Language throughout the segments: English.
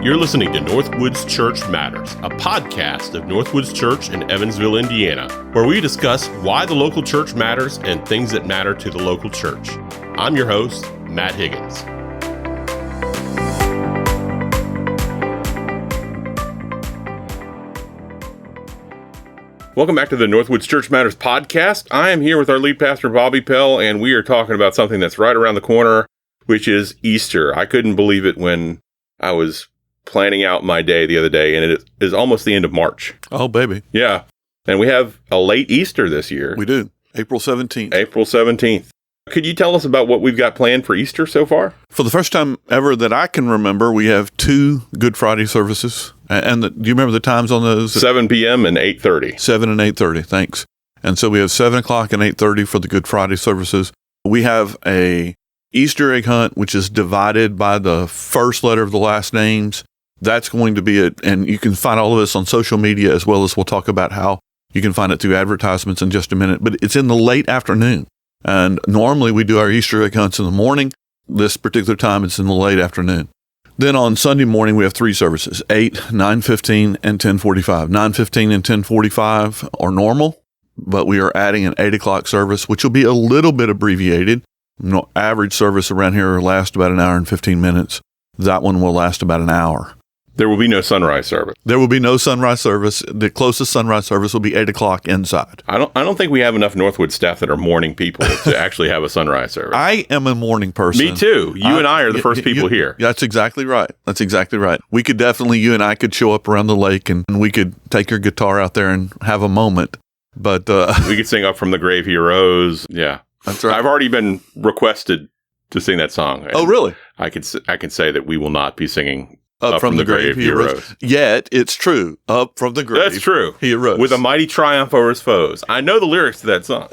You're listening to NorthWoods Church Matters, a podcast of NorthWoods Church in Evansville, Indiana, where we discuss why the local church matters and things that matter to the local church. I'm your host, Matt Higgins. Welcome back to the NorthWoods Church Matters podcast. I am here with our lead pastor, Bobby Pell, and we are talking about something that's right around the corner, which is Easter. I couldn't believe it when I was planning out my day the other day, and it is almost the end of March. Oh, baby. Yeah. And we have a late Easter this year. We do. April 17th. April 17th. Could you tell us about what we've got planned for Easter so far? For the first time ever that I can remember, we have two Good Friday services. And do you remember the times on those? 7 p.m. and 8:30. 7 and 8:30, thanks. And so we have 7 o'clock and 8:30 for the Good Friday services. We have a Easter egg hunt, which is divided by the first letter of the last names. That's going to be it. And you can find all of this on social media, as well as we'll talk about how you can find it through advertisements in just a minute. But it's in the late afternoon. And normally we do our Easter egg hunts in the morning. This particular time, it's in the late afternoon. Then on Sunday morning, we have three services, 8, 9:15, and 10:45. 9:15 and 10:45 are normal, but we are adding an 8 o'clock service, which will be a little bit abbreviated. Average service around here lasts about an hour and 15 minutes. That one will last about an hour. There will be no sunrise service. There will be no sunrise service. The closest sunrise service will be 8 o'clock inside. I don't think we have enough Northwood staff that are morning people to actually have a sunrise service. I am a morning person. Me too. You and I are the first people here. That's exactly right. That's exactly right. We could definitely, you and I could show up around the lake and we could take your guitar out there and have a moment. But we could sing Up From the Grave He Arose. Yeah. That's right. I've already been requested to sing that song. Oh, really? I can say that we will not be singing Up from the grave he arose. Yet, it's true. Up from the grave. That's true. He arose. With a mighty triumph over his foes. I know the lyrics to that song.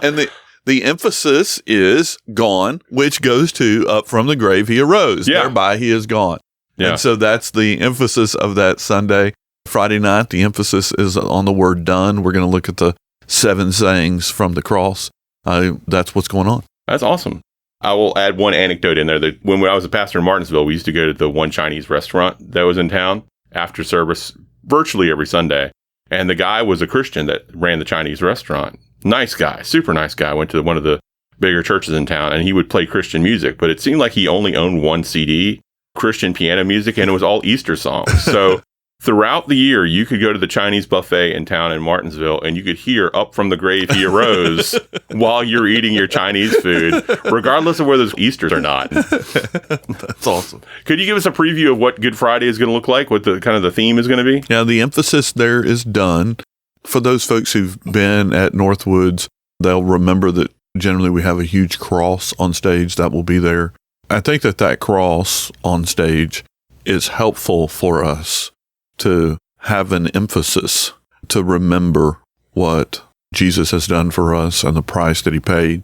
and the emphasis is gone, which goes to up from the grave he arose. Yeah. Thereby he is gone. Yeah. And so that's the emphasis of that Sunday. Friday night, the emphasis is on the word done. We're going to look at the 7 sayings from the cross. That's what's going on. That's awesome. I will add one anecdote in there that when I was a pastor in Martinsville, we used to go to the one Chinese restaurant that was in town after service virtually every Sunday. And the guy was a Christian that ran the Chinese restaurant. Nice guy, super nice guy. Went to one of the bigger churches in town and he would play Christian music, but it seemed like he only owned one CD, Christian piano music, and it was all Easter songs. So throughout the year, you could go to the Chinese buffet in town in Martinsville and you could hear Up From the Grave He Arose while you're eating your Chinese food, regardless of whether it's Easter or not. That's awesome. Could you give us a preview of what Good Friday is going to look like, what the kind of the theme is going to be? Yeah, the emphasis there is done. For those folks who've been at NorthWoods, they'll remember that generally we have a huge cross on stage that will be there. I think that cross on stage is helpful for us to have an emphasis to remember what Jesus has done for us and the price that he paid.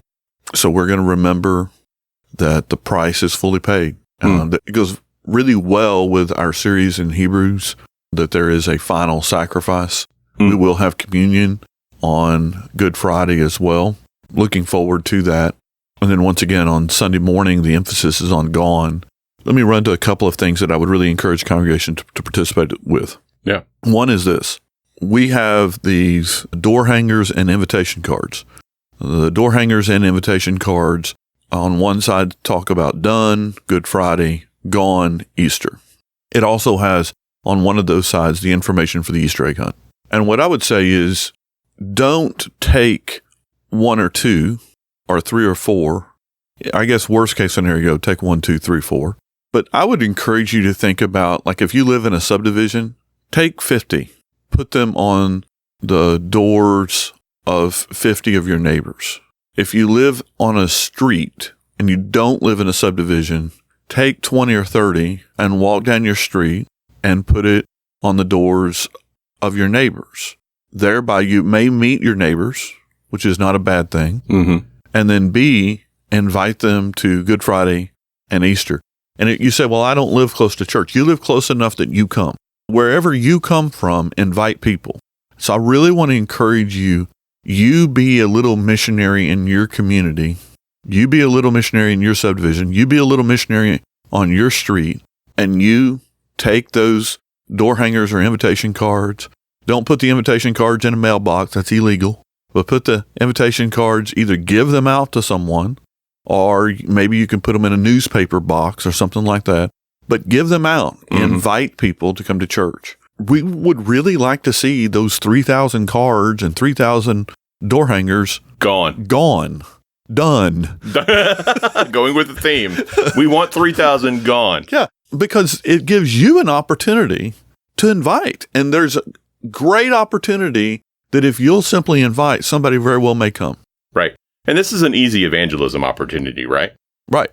So we're going to remember that the price is fully paid. It goes really well with our series in Hebrews, that there is a final sacrifice. We will have communion on Good Friday as well. Looking forward to that. And then once again, on Sunday morning, the emphasis is on gone. Let me run to a couple of things that I would really encourage congregation to participate with. Yeah. One is this. We have these door hangers and invitation cards. The door hangers and invitation cards on one side talk about done, Good Friday, gone, Easter. It also has on one of those sides the information for the Easter egg hunt. And what I would say is don't take 1 or 2 or 3 or 4. I guess worst case scenario, take 1, 2, 3, 4. But I would encourage you to think about, like if you live in a subdivision, take 50, put them on the doors of 50 of your neighbors. If you live on a street and you don't live in a subdivision, take 20 or 30 and walk down your street and put it on the doors of your neighbors. Thereby you may meet your neighbors, which is not a bad thing. Mm-hmm. And then B, invite them to Good Friday and Easter. And you say, well, I don't live close to church. You live close enough that you come. Wherever you come from, invite people. So I really want to encourage you be a little missionary in your community. You be a little missionary in your subdivision. You be a little missionary on your street and you take those door hangers or invitation cards. Don't put the invitation cards in a mailbox. That's illegal. But put the invitation cards, either give them out to someone, or maybe you can put them in a newspaper box or something like that. But give them out. Invite people to come to church. We would really like to see those 3,000 cards and 3,000 door hangers Gone. Done. Going with the theme. We want 3,000 gone. Yeah, because it gives you an opportunity to invite. And there's a great opportunity that if you'll simply invite, somebody very well may come. Right. And this is an easy evangelism opportunity, right? Right.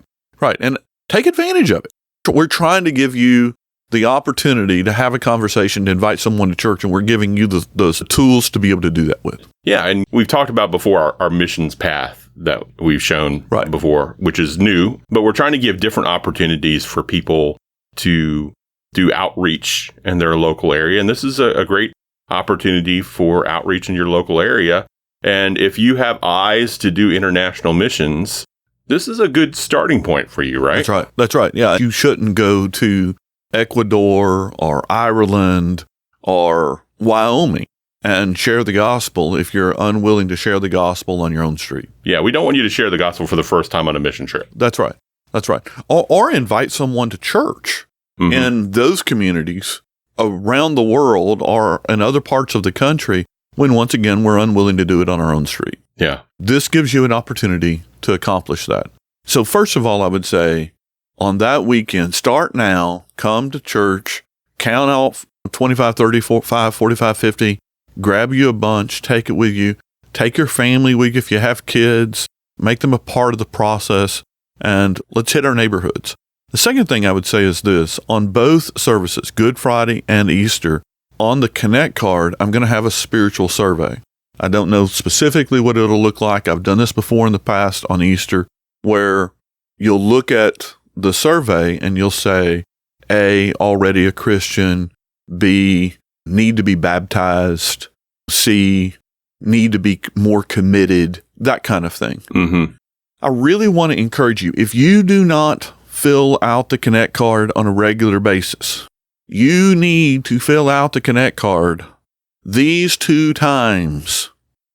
And take advantage of it. We're trying to give you the opportunity to have a conversation, to invite someone to church, and we're giving you those tools to be able to do that with. Yeah, and we've talked about before our missions path that we've shown before, which is new, but we're trying to give different opportunities for people to do outreach in their local area. And this is a great opportunity for outreach in your local area. And if you have eyes to do international missions, this is a good starting point for you, right? That's right. Yeah. You shouldn't go to Ecuador or Ireland or Wyoming and share the gospel if you're unwilling to share the gospel on your own street. Yeah, we don't want you to share the gospel for the first time on a mission trip. That's right. Or invite someone to church in those communities around the world or in other parts of the country when, once again, we're unwilling to do it on our own street. Yeah. This gives you an opportunity to accomplish that. So first of all, I would say on that weekend, start now, come to church, count out 25, 30, 45, 45, 50, grab you a bunch, take it with you, take your family with you if you have kids, make them a part of the process, and let's hit our neighborhoods. The second thing I would say is this: on both services, Good Friday and Easter, on the Connect card, I'm going to have a spiritual survey. I don't know specifically what it'll look like. I've done this before in the past on Easter, where you'll look at the survey and you'll say, A, already a Christian, B, need to be baptized, C, need to be more committed, that kind of thing. I really want to encourage you, if you do not fill out the Connect card on a regular basis, you need to fill out the Connect card these 2 times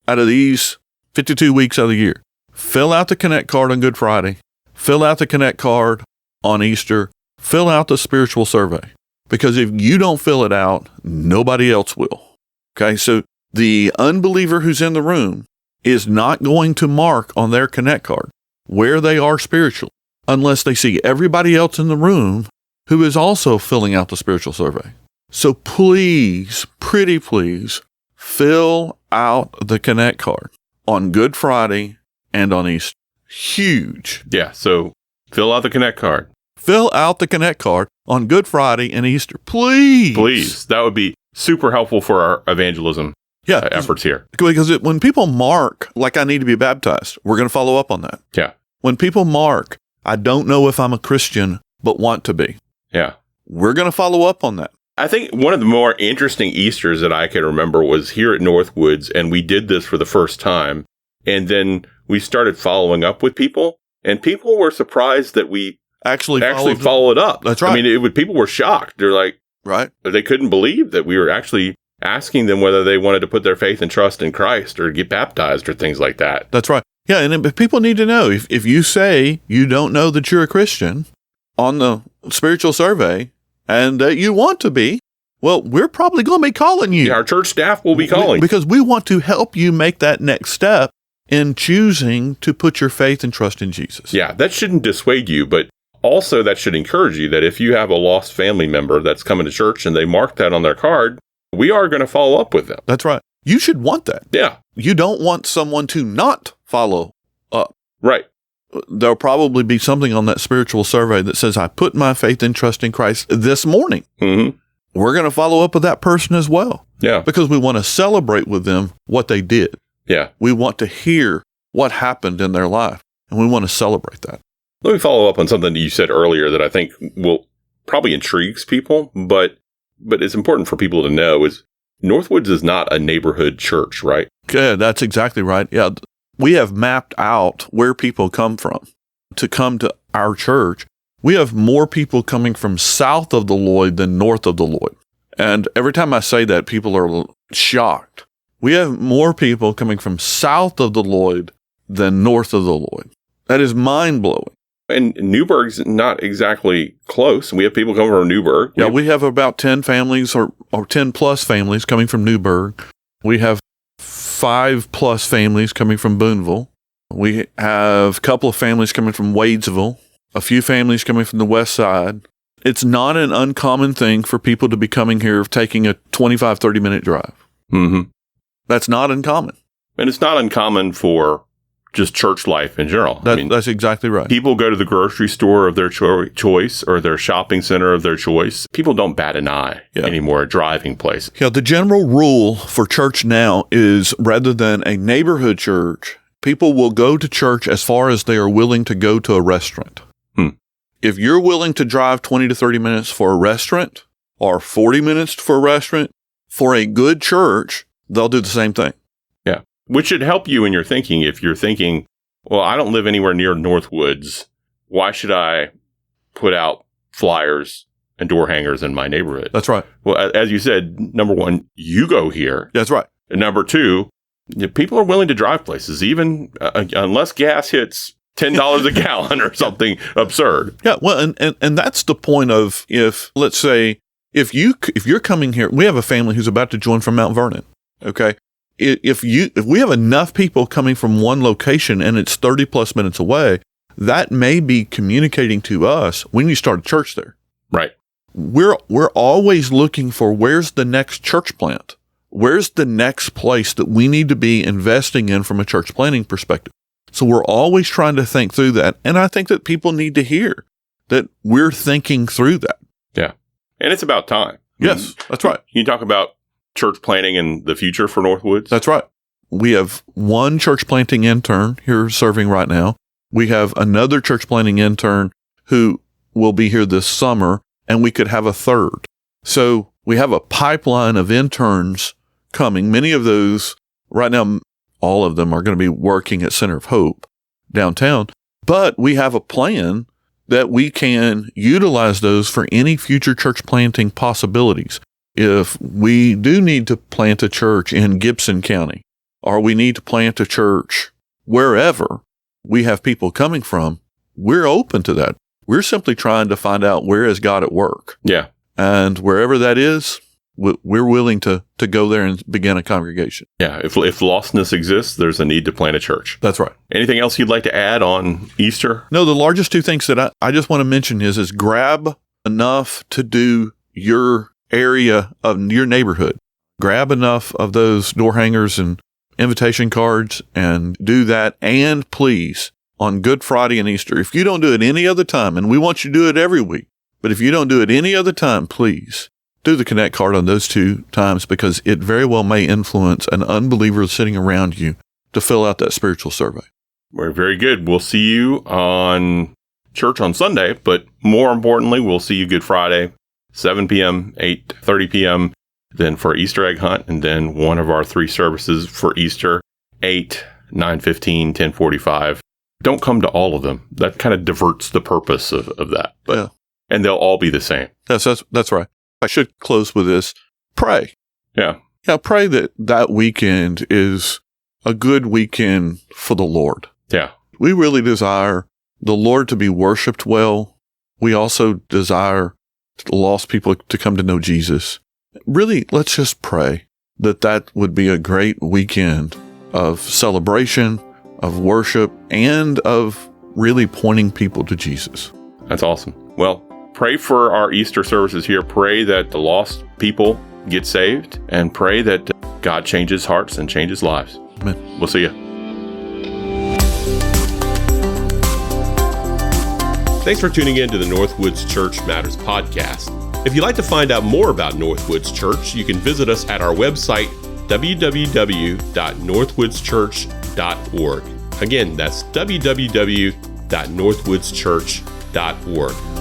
out of these 52 weeks of the year. Fill out the Connect card on Good Friday. Fill out the Connect card on Easter. Fill out the spiritual survey. Because if you don't fill it out, nobody else will. Okay, so the unbeliever who's in the room is not going to mark on their Connect card where they are spiritual unless they see everybody else in the room who is also filling out the spiritual survey. So please, pretty please, fill out the Connect card on Good Friday and on Easter. Huge. Yeah, so fill out the Connect card. Fill out the Connect card on Good Friday and Easter. Please. Please. That would be super helpful for our evangelism efforts here. Because when people mark, like, I need to be baptized, we're going to follow up on that. Yeah. When people mark, I don't know if I'm a Christian, but want to be. Yeah. We're going to follow up on that. I think one of the more interesting Easters that I can remember was here at NorthWoods, and we did this for the first time. And then we started following up with people, and people were surprised that we actually followed up. That's right. I mean, people were shocked. They're like, right. They couldn't believe that we were actually asking them whether they wanted to put their faith and trust in Christ or get baptized or things like that. That's right. Yeah, and people need to know, if you say you don't know that you're a Christian on the spiritual survey and that you want to be, well, we're probably going to be calling you. Yeah, our church staff will be calling. Because we want to help you make that next step in choosing to put your faith and trust in Jesus. Yeah, that shouldn't dissuade you, but also that should encourage you that if you have a lost family member that's coming to church and they mark that on their card, we are going to follow up with them. That's right. You should want that. Yeah. You don't want someone to not follow up. Right. There'll probably be something on that spiritual survey that says, I put my faith and trust in Christ this morning. Mm-hmm. We're going to follow up with that person as well. Yeah. Because we want to celebrate with them what they did. Yeah. We want to hear what happened in their life, and we want to celebrate that. Let me follow up on something that you said earlier that I think will probably intrigues people, but it's important for people to know is NorthWoods is not a neighborhood church, right? Yeah, that's exactly right. Yeah. We have mapped out where people come from to come to our church We have more people coming from south of the Lloyd than north of the Lloyd. And every time I say that, people are shocked. We have more people coming from south of the Lloyd than north of the Lloyd. That is mind-blowing. And Newburgh's not exactly close. We have people coming from Newburgh. Yeah, we have about 10 families or 10 plus families coming from Newburgh. We have 5 plus families coming from Boonville. We have a couple of families coming from Wadesville, a few families coming from the west side. It's not an uncommon thing for people to be coming here taking a 25, 30-minute drive. Mm-hmm. That's not uncommon. And it's not uncommon for just church life in general. That's exactly right. People go to the grocery store of their choice or their shopping center of their choice. People don't bat an eye anymore at driving places. Yeah, the general rule for church now is rather than a neighborhood church, people will go to church as far as they are willing to go to a restaurant. If you're willing to drive 20 to 30 minutes for a restaurant or 40 minutes for a restaurant, for a good church, they'll do the same thing. Yeah. Which should help you in your thinking. If you're thinking, well, I don't live anywhere near NorthWoods, why should I put out flyers and door hangers in my neighborhood? That's right. Well, as you said, number one, you go here. That's right. And number two, people are willing to drive places, even unless gas hits $10 a gallon or something absurd. Yeah, well, and that's the point of let's say, if you're coming here, we have a family who's about to join from Mount Vernon. Okay, if we have enough people coming from one location and it's 30 plus minutes away, that may be communicating to us when you start a church there. Right. We're always looking for where's the next church plant, where's the next place that we need to be investing in from a church planning perspective. So we're always trying to think through that. And I think that people need to hear that we're thinking through that. Yeah. And it's about time. Yes, that's right. You talk about church planting in the future for NorthWoods? That's right. We have one church planting intern here serving right now. We have another church planting intern who will be here this summer, and we could have a third. So we have a pipeline of interns coming. Many of those right now, all of them are going to be working at Center of Hope downtown, but we have a plan that we can utilize those for any future church planting possibilities. If we do need to plant a church in Gibson County, or we need to plant a church wherever we have people coming from, we're open to that. We're simply trying to find out where is God at work. Yeah. And wherever that is, we're willing to go there and begin a congregation. Yeah. If lostness exists, there's a need to plant a church. That's right. Anything else you'd like to add on Easter? No, the largest two things that I just want to mention is grab enough to do your area of your neighborhood. Grab enough of those door hangers and invitation cards and do that. And please, on Good Friday and Easter, if you don't do it any other time, and we want you to do it every week, but if you don't do it any other time, please do the Connect card on those 2 times, because it very well may influence an unbeliever sitting around you to fill out that spiritual survey. We're very good. We'll see you on church on Sunday, but more importantly, we'll see you Good Friday, 7 p.m., 8:30 p.m., then for Easter egg hunt, and then one of our 3 services for Easter, 8, 9:15, 10:45. Don't come to all of them. That kind of diverts the purpose of that. But, yeah. And they'll all be the same. That's right. I should close with this. Pray. Yeah. Yeah, pray that weekend is a good weekend for the Lord. Yeah. We really desire the Lord to be worshiped well. We also desire lost people to come to know Jesus. Really, let's just pray that would be a great weekend of celebration, of worship, and of really pointing people to Jesus. That's awesome. Well, pray for our Easter services here. Pray that the lost people get saved, and pray that God changes hearts and changes lives. Amen. We'll see you. Thanks for tuning in to the NorthWoods Church Matters podcast. If you'd like to find out more about NorthWoods Church, you can visit us at our website, www.northwoodschurch.org. Again, that's www.northwoodschurch.org.